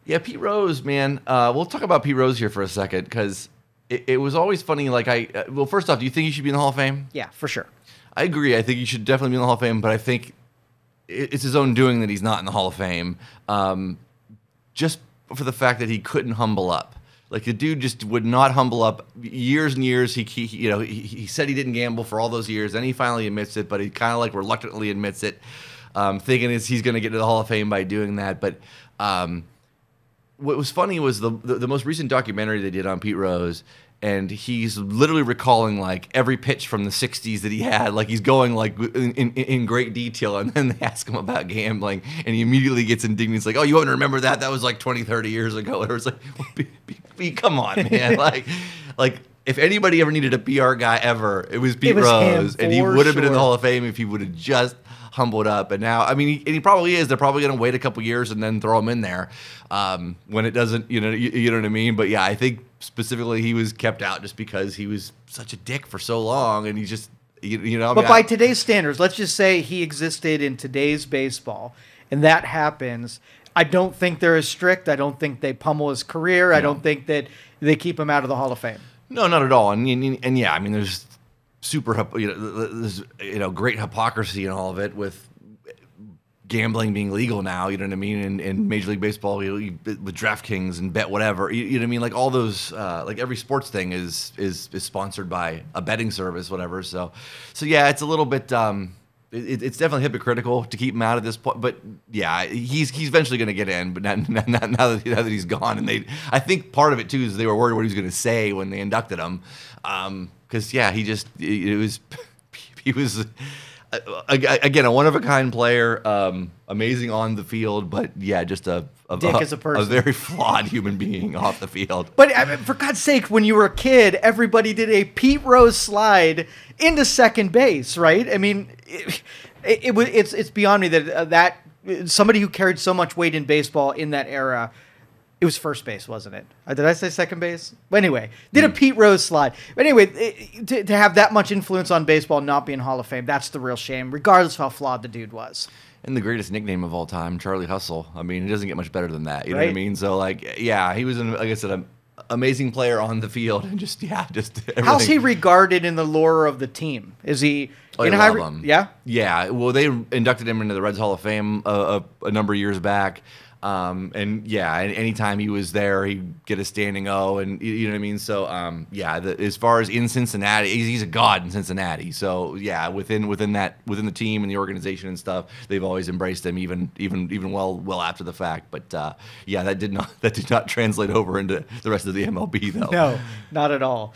Yeah, Pete Rose, man. We'll talk about Pete Rose here for a second because it was always funny. Like well, first off, do you think he should be in the Hall of Fame? Yeah, for sure. I agree. I think he should definitely be in the Hall of Fame, but I think it's his own doing that he's not in the Hall of Fame. Just for the fact that he couldn't humble up. Like the dude just would not humble up. Years and years, he said he didn't gamble for all those years. Then he finally admits it, but he kind of like reluctantly admits it, thinking he's going to get to the Hall of Fame by doing that. But what was funny was the most recent documentary they did on Pete Rose, and he's literally recalling like every pitch from the '60s that he had. Like he's going like in great detail, and then they ask him about gambling, and he immediately gets indignant. He's like, "Oh, you wouldn't remember that? That was like 20, 30 years ago." And it was like, come on, man. like if anybody ever needed a PR guy ever, it was Pete Rose, and he would have been in the Hall of Fame if he would have just humbled up. And now, I mean, he probably is. They're probably going to wait a couple years and then throw him in there when it doesn't, you know what I mean? But yeah, I think specifically he was kept out just because he was such a dick for so long, and he just, you know. But by today's standards, let's just say he existed in today's baseball, and that happens. I don't think they're as strict. I don't think they pummel his career. I don't think that they keep him out of the Hall of Fame. No, not at all. And yeah, I mean, there's great hypocrisy in all of it with gambling being legal now, you know what I mean? In Major League Baseball, with DraftKings and Bet Whatever, you know what I mean? Like all those, like every sports thing is sponsored by a betting service, whatever. So yeah, it's a little bit, it's definitely hypocritical to keep him out at this point. But yeah, he's eventually going to get in. But now that he's gone, and I think part of it too is they were worried what he was going to say when they inducted him. Because yeah, he was again a one-of-a-kind player, amazing on the field, but yeah, just a dick as a person, a very flawed human being off the field. But I mean, for God's sake, when you were a kid, everybody did a Pete Rose slide into second base, right? I mean, it's beyond me that somebody who carried so much weight in baseball in that era. It was first base, wasn't it? Did I say second base? But anyway, did a Pete Rose slide. But anyway, to have that much influence on baseball and not be in Hall of Fame, that's the real shame, regardless of how flawed the dude was. And the greatest nickname of all time, Charlie Hustle. I mean, it doesn't get much better than that. You know what I mean? So, like, yeah, he was, like I said, an amazing player on the field. And just everything. How's he regarded in the lore of the team? Is he... Yeah? Yeah. Well, they inducted him into the Reds Hall of Fame a number of years back. And yeah, anytime he was there, he'd get a standing O, and you know what I mean. So yeah, as far as in Cincinnati, he's a god in Cincinnati. So yeah, within the team and the organization and stuff, they've always embraced him, even well after the fact. But yeah, that did not translate over into the rest of the MLB though. No, not at all.